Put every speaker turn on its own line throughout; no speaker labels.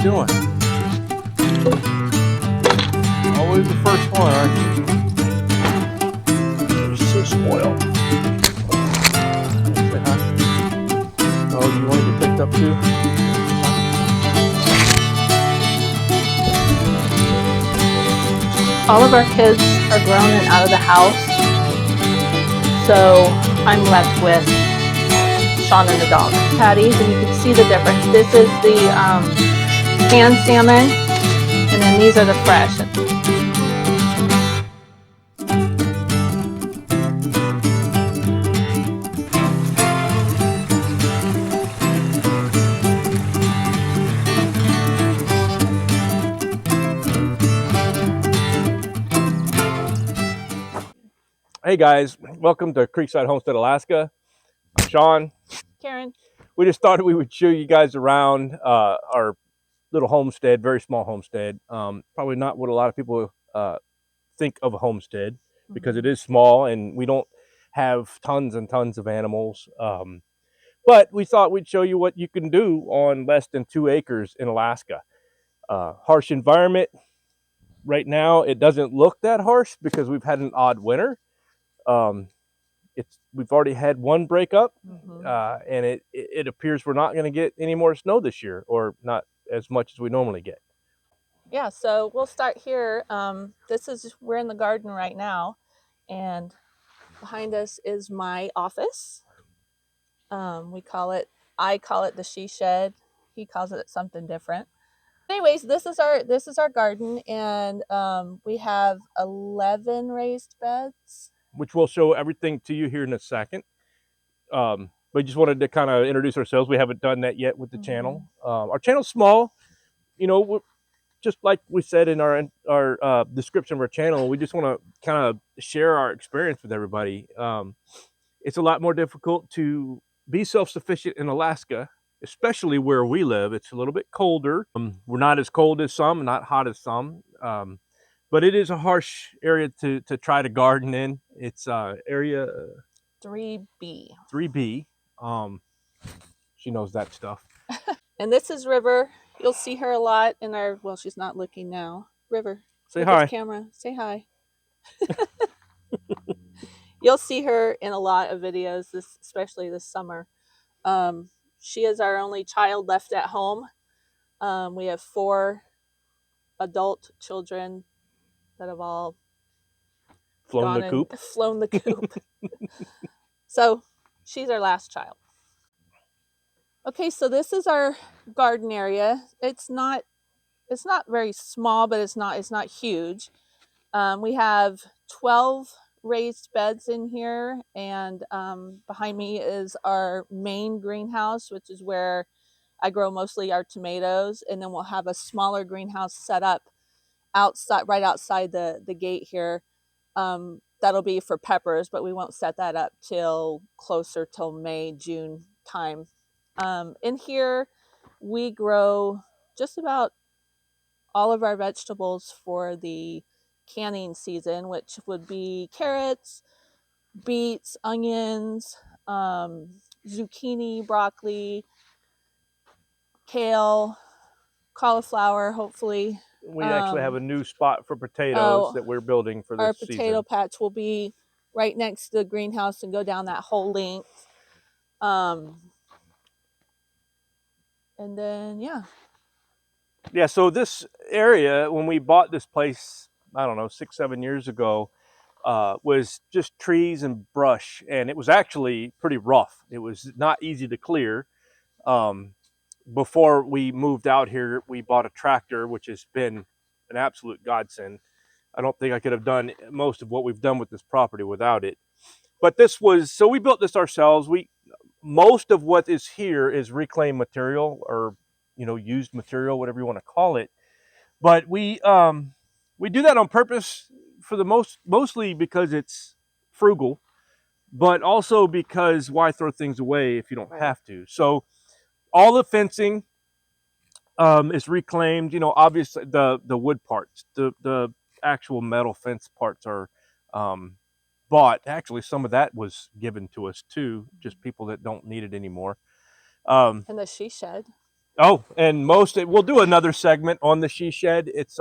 doing? Always the first one, aren't you? You're so spoiled. Say hi. Oh, you want to get picked up too?
All of our kids are grown and out of the house, so I'm left with Sean and the dog. Patties, and you can see the difference. This is the canned salmon, and then these are the fresh.
Hey guys, welcome to Creekside Homestead, Alaska. I'm Sean.
Karen.
We just thought we would show you guys around our little homestead, very small homestead. Probably not what a lot of people think of a homestead because it is small and we don't have tons and tons of animals. But we thought we'd show you what you can do on less than 2 acres in Alaska. Harsh environment. Right now, it doesn't look that harsh because we've had an odd winter. We've already had one breakup, and it appears we're not going to get any more snow this year, or not as much as we normally get.
Yeah, so we'll start here. We're in the garden right now, and behind us is my office. I call it the she shed. He calls it something different. Anyways, this is our garden, and we have 11 raised beds.
Which we'll show everything to you here in a second. We just wanted to kind of introduce ourselves. We haven't done that yet with the channel. Our channel's small, you know, just like we said in our description of our channel. We just want to kind of share our experience with everybody. It's a lot more difficult to be self-sufficient in Alaska, especially where we live. It's a little bit colder. We're not as cold as some, not hot as some. But it is a harsh area to try to garden in. It's area
3B.
3B. She knows that stuff.
And this is River. You'll see her a lot in our. Well, she's not looking now. River,
say
look
hi.
at the camera. Say hi. You'll see her in a lot of videos, especially this summer. She is our only child left at home. We have 4 adult children that have all
flown the coop.
Flown the coop. So she's our last child. Okay, so this is our garden area. It's not very small, but it's not huge. We have 12 raised beds in here, and behind me is our main greenhouse, which is where I grow mostly our tomatoes, and then we'll have a smaller greenhouse set up right outside the gate here. That'll be for peppers, but we won't set that up till closer till May, June time. In here, we grow just about all of our vegetables for the canning season, which would be carrots, beets, onions, zucchini, broccoli, kale, cauliflower, hopefully.
We actually have a new spot for potatoes that we're building for this
Our
season.
potato patch will be right next to the greenhouse and go down that whole length. And then,
yeah, so this area, when we bought this place, I don't know, 6-7 years ago, was just trees and brush, and it was actually pretty rough. It was not easy to clear. Before we moved out here, we bought a tractor, which has been an absolute godsend. I don't think I could have done most of what we've done with this property without it. But so we built this ourselves. Most of what is here is reclaimed material, or used material, whatever you want to call it. But we do that on purpose for mostly because it's frugal, but also because why throw things away if you don't have to? So all the fencing is reclaimed. Obviously the wood parts, the actual metal fence parts are bought. Actually, some of that was given to us too, just people that don't need it anymore.
and the she shed.
Oh, and we'll do another segment on the she shed. It's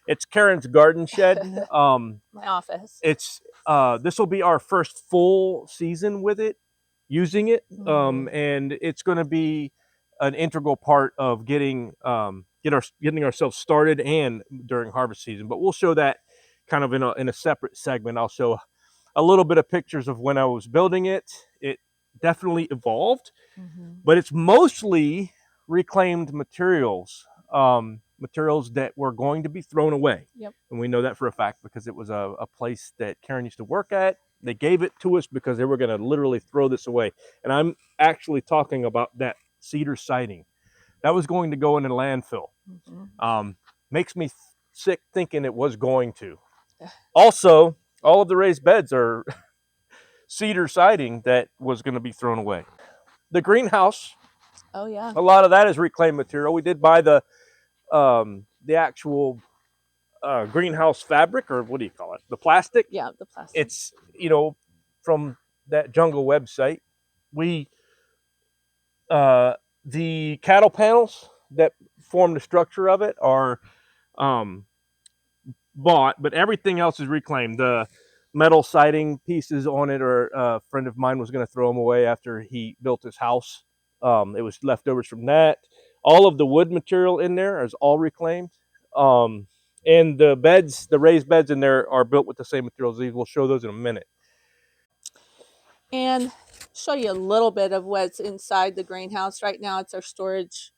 it's Karen's garden shed.
My office.
It's this will be our first full season with it, using it, and it's going to be an integral part of getting ourselves started and during harvest season. But we'll show that kind of in a separate segment. I'll show a little bit of pictures of when I was building it. It definitely evolved, but it's mostly reclaimed materials that were going to be thrown away.
Yep.
And we know that for a fact because it was a place that Karen used to work at. They gave it to us because they were going to literally throw this away. And I'm actually talking about that cedar siding. That was going to go in a landfill. Makes me sick thinking it was going to. Also, all of the raised beds are cedar siding that was going to be thrown away. The greenhouse,
oh yeah,
a lot of that is reclaimed material. We did buy the actual greenhouse fabric, or what do you call it? The plastic.
Yeah, the plastic.
It's from that jungle website. We the cattle panels that form the structure of it are bought, but everything else is reclaimed. The metal siding pieces on it, or a friend of mine was going to throw them away after he built his house. It was leftovers from that. All of the wood material in there is all reclaimed. And the beds, the raised beds in there, are built with the same materials. We'll show those in a minute.
And show you a little bit of what's inside the greenhouse. Right now it's our storage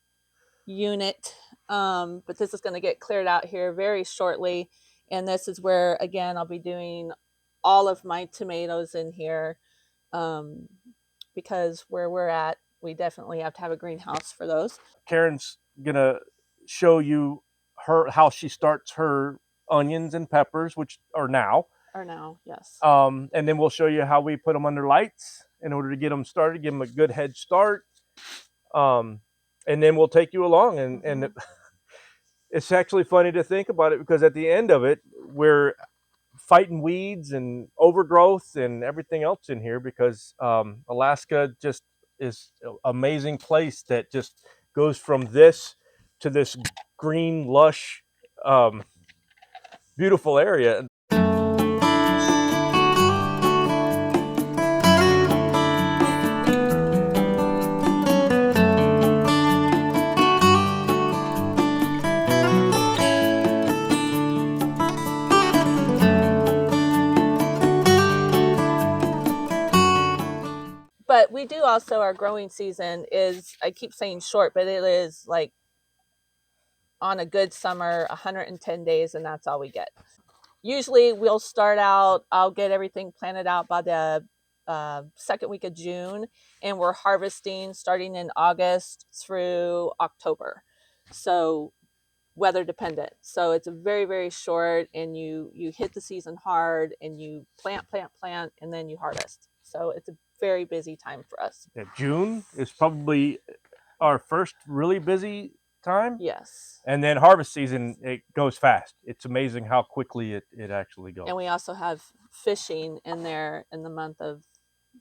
unit, but this is going to get cleared out here very shortly. And this is where, again, I'll be doing all of my tomatoes in here, because where we're at, we definitely have to have a greenhouse for those.
Karen's gonna show you how she starts her onions and peppers, which are now.
Yes.
And then we'll show you how we put them under lights in order to get them started, give them a good head start. And then we'll take you along, and it's actually funny to think about it, because at the end of it, we're fighting weeds and overgrowth and everything else in here, because Alaska just is an amazing place that just goes from this to this green, lush, beautiful area.
But we do also, our growing season is, I keep saying short, but it is like on a good summer, 110 days, and that's all we get. Usually we'll start out, I'll get everything planted out by the second week of June, and we're harvesting starting in August through October. So weather dependent. So it's a very, very short, and you hit the season hard, and you plant, and then you harvest. So it's a very busy time for us.
Yeah, June is probably our first really busy time.
Yes.
And then harvest season, it goes fast. It's amazing how quickly it actually goes.
And we also have fishing in there in the month of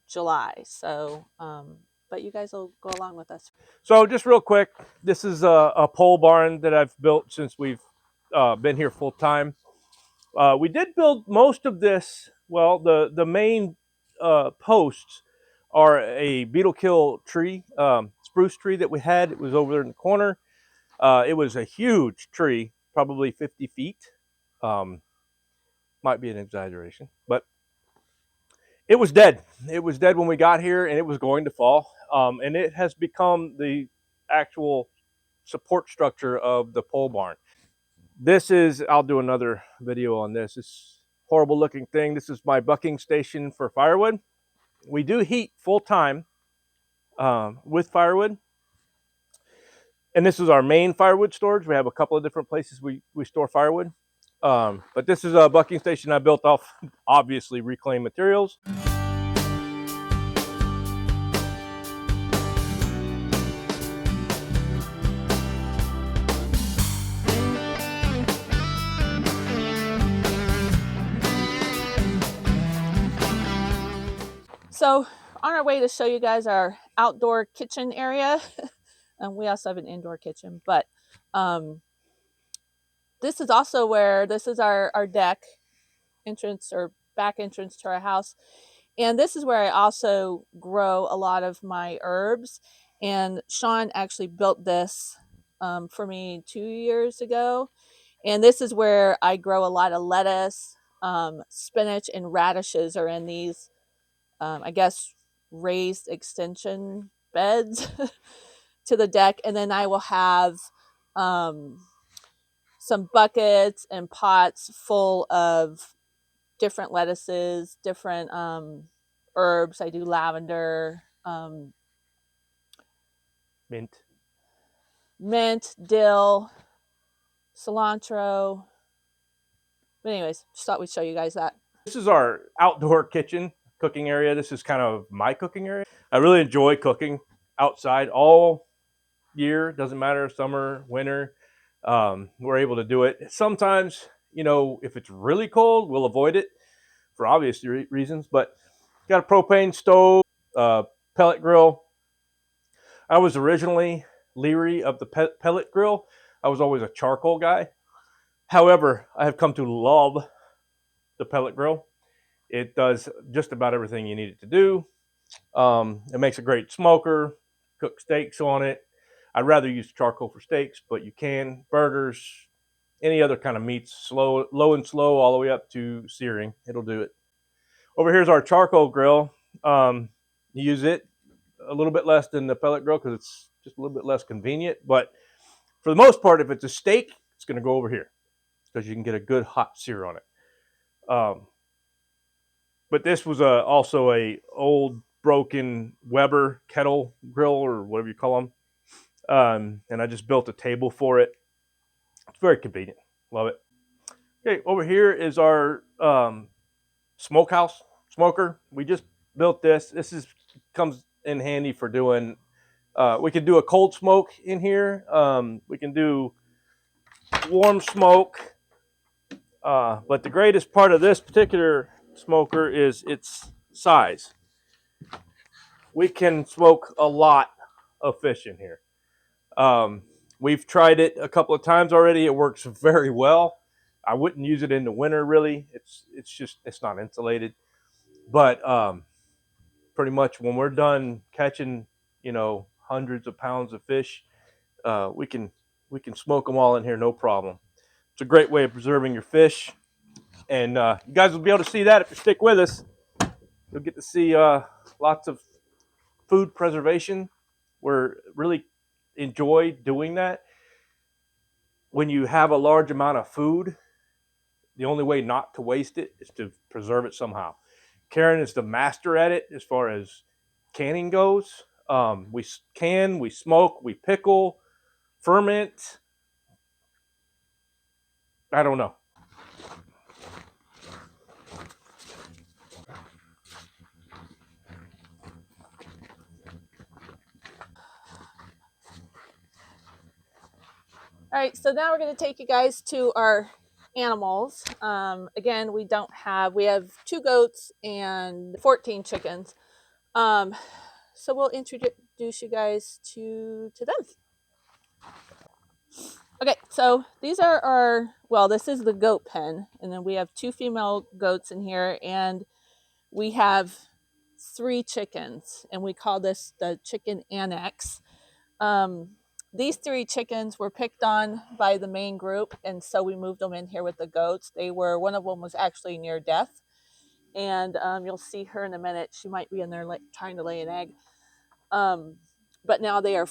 July. So, but you guys will go along with us.
So just real quick, this is a pole barn that I've built since we've been here full time. We did build most of this. Well, the main posts are a beetle kill tree, spruce tree that we had. It was over there in the corner. It was a huge tree, probably 50 feet. Might be an exaggeration, but it was dead. It was dead when we got here, and it was going to fall. And it has become the actual support structure of the pole barn. This is, I'll do another video on this. This horrible looking thing. This is my bucking station for firewood. We do heat full time with firewood. And this is our main firewood storage. We have a couple of different places we store firewood. But this is a bucking station I built off, obviously, reclaimed materials.
So on our way to show you guys our outdoor kitchen area, And we also have an indoor kitchen. But this is also where this is our deck entrance or back entrance to our house. And this is where I also grow a lot of my herbs. And Sean actually built this for me 2 years ago. And this is where I grow a lot of lettuce, spinach, and radishes are in these, I guess, raised extension beds to the deck. And then I will have um, some buckets and pots full of different lettuces, different herbs. I do lavender,
Mint.
mint, dill, cilantro. But anyways, just thought we'd show you guys that.
This is our outdoor kitchen cooking area. This is kind of my cooking area. I really enjoy cooking outside all year. Doesn't matter, summer, winter. We're able to do it. Sometimes, if it's really cold, we'll avoid it for obvious reasons. But got a propane stove, pellet grill. I was originally leery of the pellet grill. I was always a charcoal guy. However, I have come to love the pellet grill. It does just about everything you need it to do. It makes a great smoker, cook steaks on it. I'd rather use charcoal for steaks, but you can burgers, any other kind of meats, low and slow, all the way up to searing. It'll do it. Over here's our charcoal grill. You use it a little bit less than the pellet grill because it's just a little bit less convenient. But for the most part, if it's a steak, it's going to go over here because you can get a good hot sear on it. But this was also a old broken Weber kettle grill or whatever you call them, and I just built a table for it. It's very convenient. Love it. Okay, over here is our smokehouse smoker. We just built this. This is comes in handy for doing. We can do a cold smoke in here. We can do warm smoke. But the greatest part of this particular smoker is its size. We can smoke a lot of fish in here. We've tried it a couple of times already. It works very well. I wouldn't use it in the winter really. It's not insulated. But pretty much when we're done catching, hundreds of pounds of fish, we can smoke them all in here, no problem. It's a great way of preserving your fish, and you guys will be able to see that if you stick with us. You'll get to see lots of food preservation. We're really enjoy doing that. When you have a large amount of food, the only way not to waste it is to preserve it somehow. Karen is the master at it as far as canning goes. We can, we smoke, we pickle, ferment. I don't know.
All right, so now we're going to take you guys to our animals. Again, we have 2 goats and 14 chickens. So we'll introduce you guys to them. Okay, so these are this is the goat pen, and then we have 2 female goats in here, and we have 3 chickens, and we call this the chicken annex. Um, these 3 chickens were picked on by the main group, and so we moved them in here with the goats. One of them was actually near death, and you'll see her in a minute. She might be in there trying to lay an egg. But now they are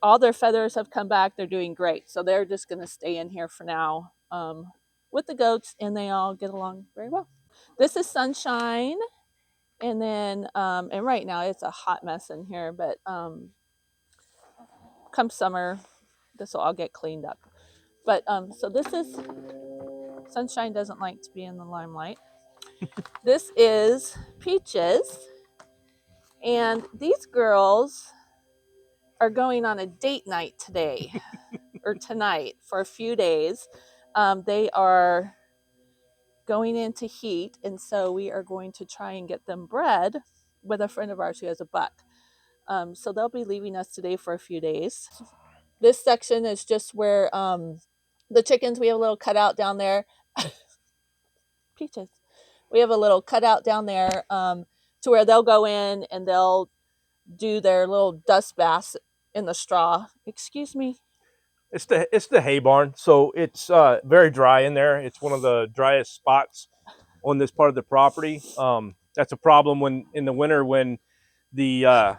all their feathers have come back. They're doing great. So they're just going to stay in here for now with the goats, and they all get along very well. This is Sunshine. And then, and right now it's a hot mess in here, but come summer, this will all get cleaned up. But so this is Sunshine doesn't like to be in the limelight. This is Peaches. And these girls are going on a date night today or tonight for a few days. They are going into heat, and so we are going to try and get them bred with a friend of ours who has a buck. So they'll be leaving us today for a few days. This section is just where the chickens, we have a little cutout down there. Peaches. We have a little cutout down there to where they'll go in and they'll do their little dust baths in the straw. Excuse me.
It's the hay barn, so it's very dry in there. It's one of the driest spots on this part of the property. That's a problem when in the winter when the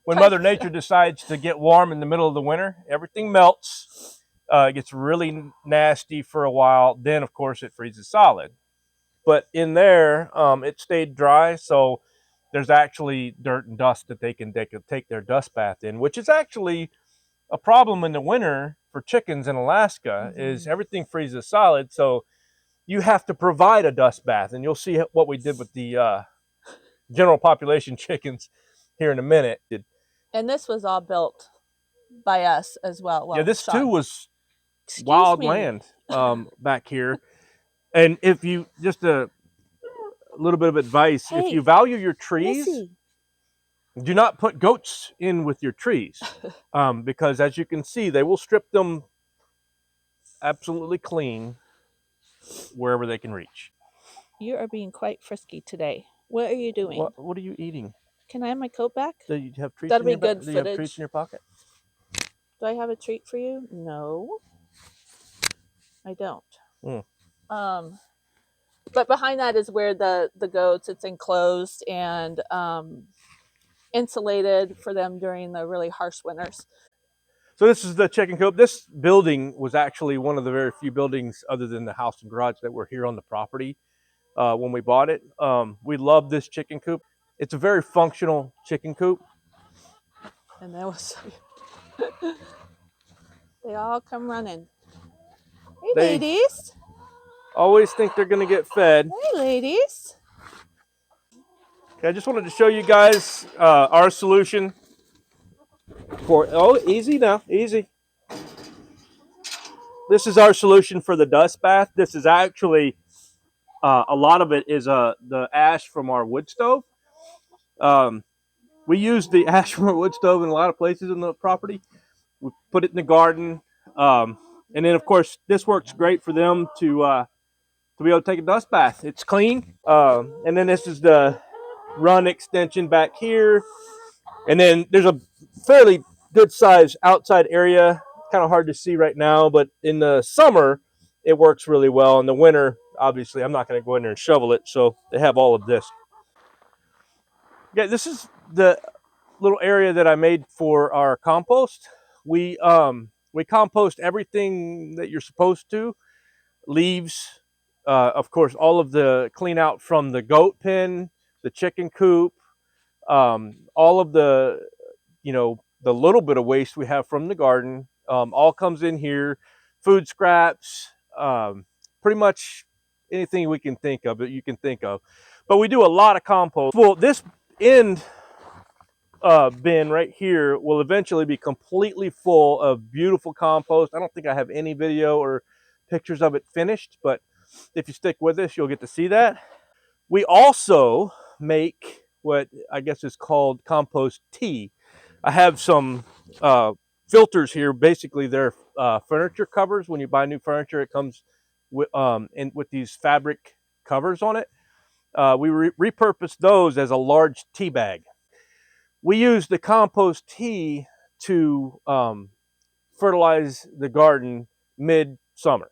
when Mother Nature decides to get warm in the middle of the winter, everything melts. It gets really nasty for a while. Then, of course, it freezes solid. But in there, it stayed dry, so there's actually dirt and dust that they can take their dust bath in, which is actually a problem in the winter for chickens in Alaska. Is everything freezes solid, so you have to provide a dust bath, and you'll see what we did with the general population chickens here in a minute.
And this was all built by us as well. Well,
Yeah, this
Sean.
too was
Excuse
wild
me.
land back here. And if you just a little bit of advice,
Hey,
if you value your trees,
Missy,
do not put goats in with your trees because as you can see, they will strip them absolutely clean wherever they can reach.
you are being quite frisky today. What are you doing?
What are you eating?
Can I have my coat back?
Do you have treats
That'll
in
be
your
good
Do you have treats
footage.
in your pocket?
Do I have a treat for you? No, I don't. But behind that is where the goats, it's enclosed and insulated for them during the really harsh winters.
So this is the chicken coop. This building was actually one of the very few buildings other than the house and garage that were here on the property when we bought it. We love this chicken coop. It's a very functional chicken coop.
And that was they all come running. Hey,
They
ladies.
always think they're going to get fed.
Hey, ladies.
Okay, I just wanted to show you guys our solution for, oh, easy now, easy. This is our solution for the dust bath. This is actually, a lot of it is the ash from our wood stove. We use the ash from our wood stove in a lot of places in the property. We put it in the garden. And then, of course, this works great for them to be able to take a dust bath. It's clean. And then this is the run extension back here. And then there's a fairly good size outside area. Kind of hard to see right now, but in the summer, it works really well. In the winter, obviously, I'm not going to go in there and shovel it. So they have all of this. Yeah, this is the little area that I made for our compost. We compost everything that you're supposed to. Leaves, of course, all of the clean out from the goat pen, the chicken coop, all of the, the little bit of waste we have from the garden, all comes in here. Food scraps, pretty much anything we can think of that you can think of. But we do a lot of compost. Well, this end bin right here will eventually be completely full of beautiful compost. I don't think I have any video or pictures of it finished, but if you stick with us, you'll get to see that. We also make what I guess is called compost tea. I have some filters here. Basically, they're furniture covers. When you buy new furniture, it comes with with these fabric covers on it. We repurpose those as a large tea bag. We use the compost tea to fertilize the garden mid-summer.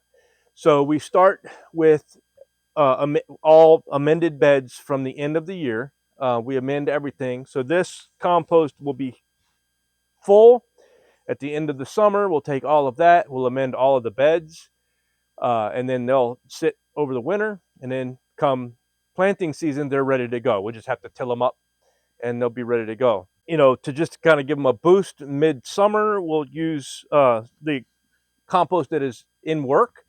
So we start with all amended beds from the end of the year. We amend everything. So this compost will be full at the end of the summer. We'll take all of that. We'll amend all of the beds. And then they'll sit over the winter. And then come planting season, they're ready to go. We just have to till them up and they'll be ready to go. To just kind of give them a boost midsummer, we'll use the compost that is in work,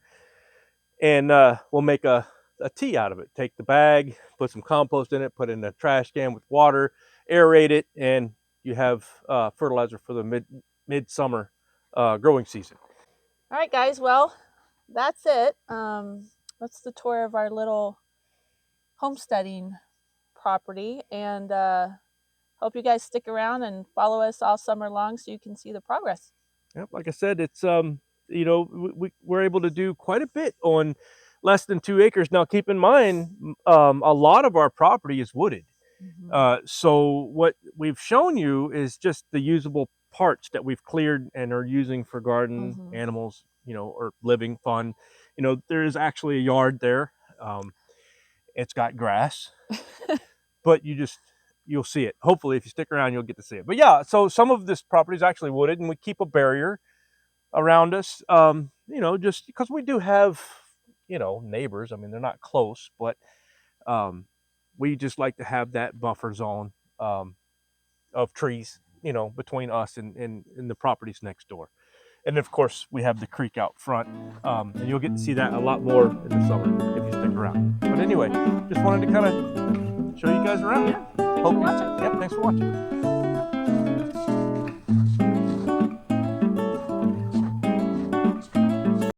and we'll make a tea out of it. Take the bag, put some compost in it, put it in a trash can with water, aerate it, and you have fertilizer for the midsummer growing season.
All right, guys. Well, that's it. That's the tour of our little homesteading property, and hope you guys stick around and follow us all summer long so you can see the progress.
Yep, like I said, it's you know, we're able to do quite a bit on less than 2 acres. Now, keep in mind, a lot of our property is wooded. So what we've shown you is just the usable parts that we've cleared and are using for garden animals, you know, or living fun. You know, there is actually a yard there. It's got grass, but you'll see it. Hopefully, if you stick around, you'll get to see it. But yeah, so some of this property is actually wooded, and we keep a barrier around us. You know, just because we do have, you know, neighbors. I mean, they're not close, but we just like to have that buffer zone of trees, you know, between us and the properties next door. And of course, we have the creek out front, and you'll get to see that a lot more in the summer if you stick around. But anyway, just wanted to kind of show you guys around.
Yeah, thanks for watching.
Yep, thanks for watching.